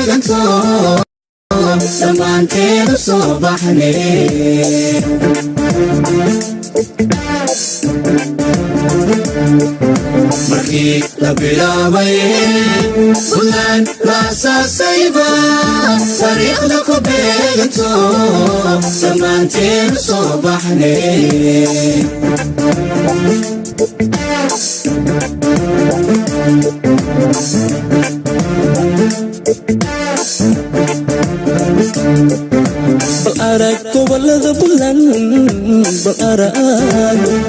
beeganto dhammaanteedu soo baxne markii la bilaabay buntland la asaasayba taariikhda ku beeganto dhammaanteedu soo baxne بالأرق gobolada buntland بالأرق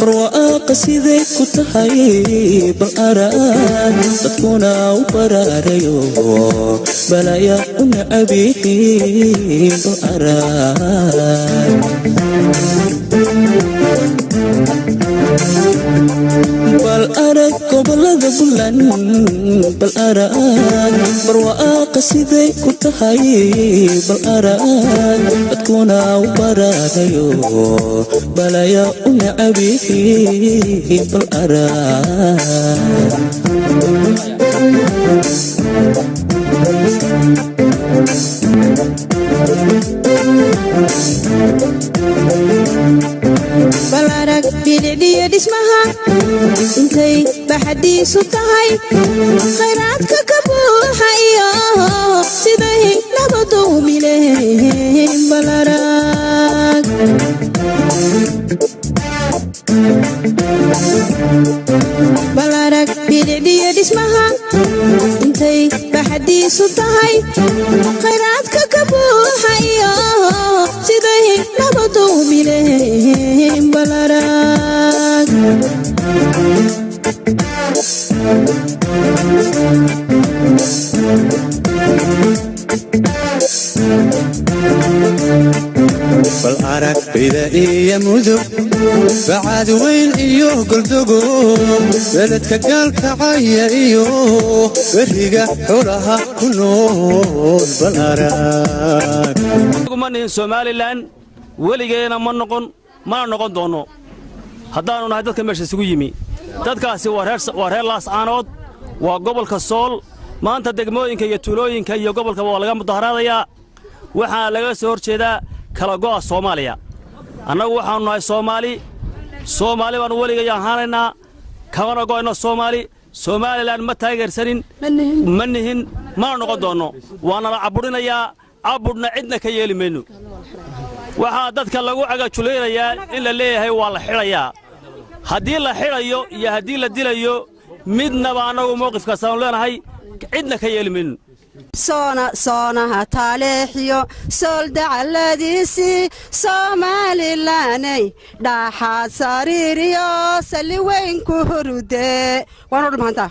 barwaaqo sidee ku tahay بالأرق dadkuna u baraarayo balaya una abiiqi بالأرق gobolada buntland بالأرق barwaaqo sidee ku tahay بالأرق dadkuna u baraarayo balaya una abiiqi بالأرق بالأرق بلدي اسمها انتي بحديث تهي خيراتك كبوحة اياه سيدي نبضو مليه بالأرق بالأرق بلدي اسمها انتي بحديث تهي خيراتك كبوحة اياه سيدي نبضو مليه بالأرق بالأرق بدائية مذب بعد وين إيوه قلدقو بلدك قالك عاية إيوه بريقة حولها كنون بالأرق من سوماليلاند ولينا ما نقون دونو هدانو نهي dadka meesha isugu yimi dadkaasi waa reer laas aanood waa gobolka sool maanta degmooyinka iyo tuulooyinka iyo gobolka waa laga mudaharaadaya waxa laga soo horjeedaa kala go'a Soomaaliya annagu waxaanu nahay Soomaali baan waliga ahaanayna kama go'ayno Somaliland ma taageersanin manihin ma noqon doono waana la caburinayaa cabudna cidna ka yeeli mayno waxa dadka lagu cagajuleeyaa in la leeyahay waa la xirayaa haddii la xirayo iyo haddii la dilayo midnaba anagu mowqifka saan leenahay cidna ka yeeli mayno صونها تاليحيو سولد على ديسي Somaliland داحا ساريريو سلي وين كهرودي وانو مانتا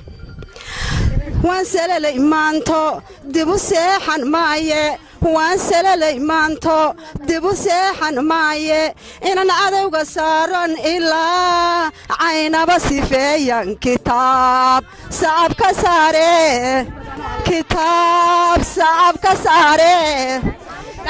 وانسلالي مانتو ديبو سيحان مايه وانسلالي مانتو ديبو سيحان مايه إنان عدوغا سارن إلا عينا بسيفيان كتاب صعب كساري كتاب صعب كساري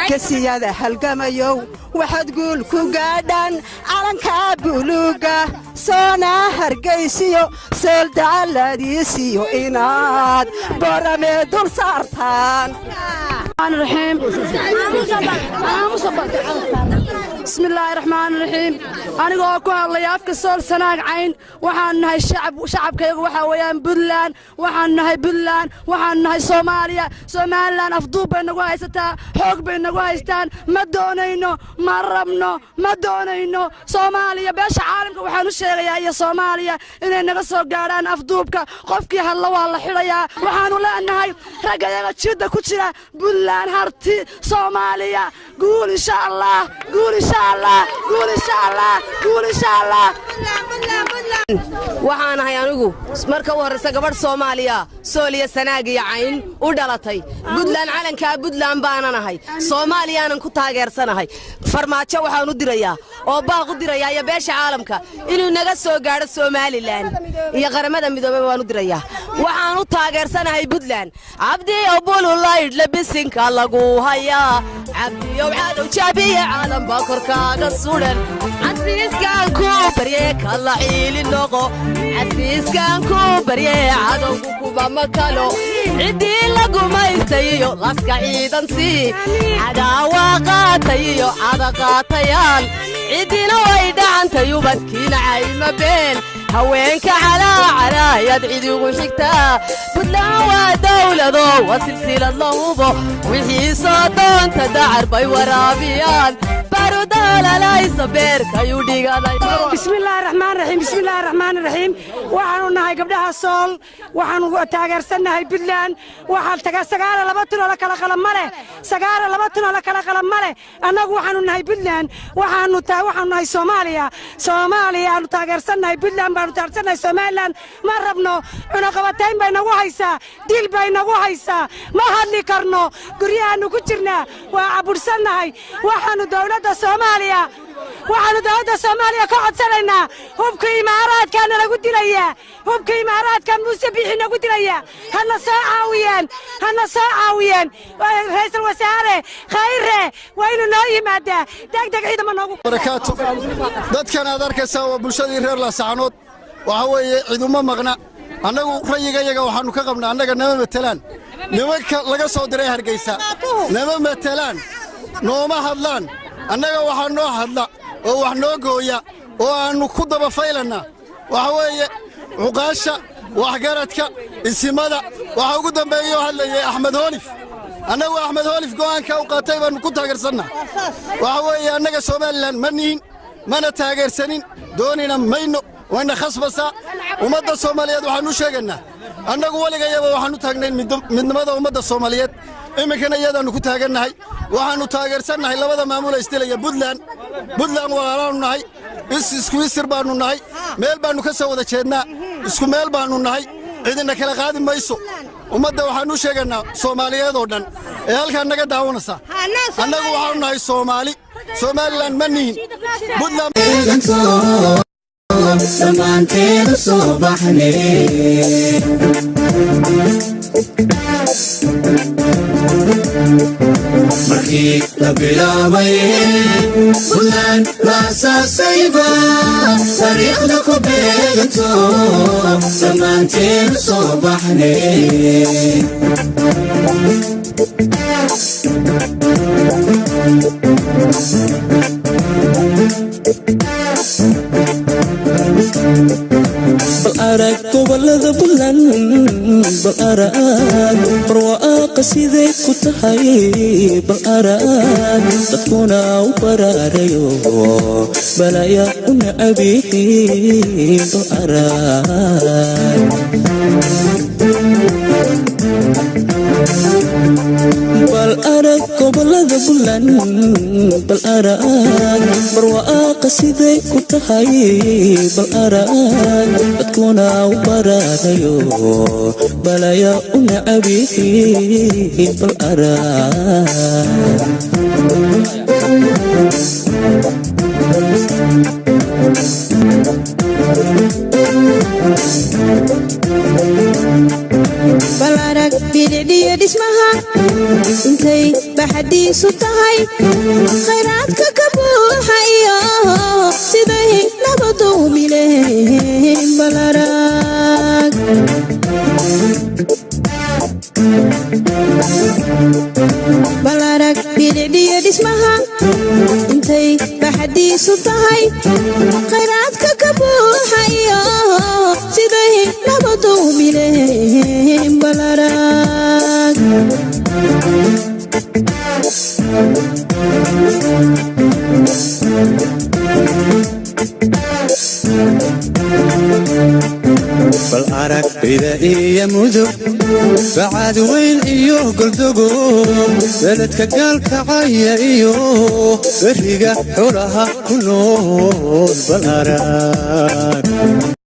كسيادة هالقميو waxaad guul ku gaadhaan calanka buluuga soona hargeysiyo soldaaladiisiyo inaad borame dul saartaan بسم الله الرحمن الرحيم أنا أقول الله يافك صور سناق عين وحن هاي شعب كي وحويان بلان وحن هاي بلان وحن هاي سوماليان أفضل بين نقايستا حق بين نقايستان ما دونينو ما ربنا ما دونينو Soomaaliya beesha caalamka waxaan u sheegayaa iyo Soomaaliya inay naga soo gaaraan afduubka qofkii halla waa la xirayaa waxaan u leenahay ragayaga jidda ku jira Buntland harti Soomaaliya guul insha Allah guul insha Allah guul insha Allah guul insha Allah waxaan ahay anigu marka u horeysa gabadh Soomaaliya Sooliya Sanaag iyo Cayn u dhalatay Buntland calanka Buntland baan anahay Soomaaliyaanan ku taageersanahay farmaajo waxaan u dirayaa oo baaq u dirayaa ya beesha caalamka inuu naga soo gaaro Somaliland iyo qaramada midoobay waan u dirayaa waxaan u taageersanahay Buntland abdi oo bululayd labisinka lagu hayaa abdi يو عادو جابي عالم باكر كاغا سودان عزيز كان كو بريك الله عيلي النوغو عزيز كان كو بريك عادو كوكوبا مكالو عدي لقو ما يستيو لاسكا عيدان سي عداوا قاتيو عدا قاتيان عدينا ويدا عن تيوبت كينا عايمة بين هوينك على يدعي وشكتا بدلا دولة ذو وسلسلة اللوبو وحي صوتون تدعر بي ورابيان بارودا لا يصبر كيودي بسم الله الرحمن الرحيم بسم الله الرحمن الرحيم waxaanu nahay gabdhaha sool waxaanu taageersanahay Puntland waxaan tagaa sagaal laba tun oo kala qalan male sagaal laba tun oo kala qalan male anagu waxaanu nahay Puntland waxaanu nahay Soomaaliya aanu taageersanahay Puntland baanu taageersanahay Somaliland ma rabno cunaqabatayn bay nagu haysaa dil bay nagu haysaa ma hadli karno guryahaanu ku jirnaa waa abuursanahay waxaanu dawladda Soomaaliya ka codsanaynaa hubka imaaraadkan lagu dilaya hubka imaaraadkan Muuse Bixi nagu dilaya hana soo caawiyeen ra'iisul wasaare khayre waa inuu noo yimaada degdeg ciidamo noogu barakaatu dadkan aad arkaysaa waa bulshadii reer Laascaanood waxa weeye ciidamo maqna annagu rayigayaga waxaanu ka qabnaa annaga nama matelaan nimanka laga soo diray Hargeysa nama matelaan nooma hadlaan annaga waxaan noo hadla oo wax noo gooya oo aanu ku daba faylana waxa weeye uqaasha wax garadka isimada waxa ugu dambeeyo hadlayay Axmed Hoolif annagu Axmed Hoolif go'aanka uu qaatay baan ku taageersanaa waxa weeye annaga Soomaaliland maniin mana taageersanin doonina mayno wana khasbasa ummadda Soomaaliyeed waxaanu sheeganaa annagu waligayaba waxaanu taagnay midnimada ummadda Soomaaliyeed iminkana iyadaanu ku taagannahay waxaanu taageersanahay labada maamul istilaya Puntland walaalaanu nahay isku isir baanu nahay meel baanu ka soo wada jeednaa isku meel baanu nahay cidina kala qaadi mayso ummadda waxaanu sheeganaa Soomaaliyeed oo dhan ee halkaan naga daawanaysa annagu waxaanu nahay Somaliland manihin Puntland سمانتين صباحني مركي لبلاوي فلان راسا سيبا تاريخ لكو بيغتو سمانتين صباحني بالأرق gobolada Puntland بالأرق barwaaqo sidee ku tahay بالأرق dadkuna u baraarayo balaya una abihi بالأرق gobolada Puntland بالأرق barwaaqo sidee ku tahay بالأرق dadkuna u baraarayo balaya una abihi بالأرق بيدي اسمها انتي بحديث تهي خيراتك كبوحة اياه سيده نبضو مليه بالأرق بالأرق بيدي اسمها انتي بحديث تهي خيراتك كبوحة اياه سيده نبضو مليه بالأرق بالأرق إذا إيا مذب بعد وين إيوه قلدقو بلدك قالك عايا إيوه بريقة حولها كله بالأرق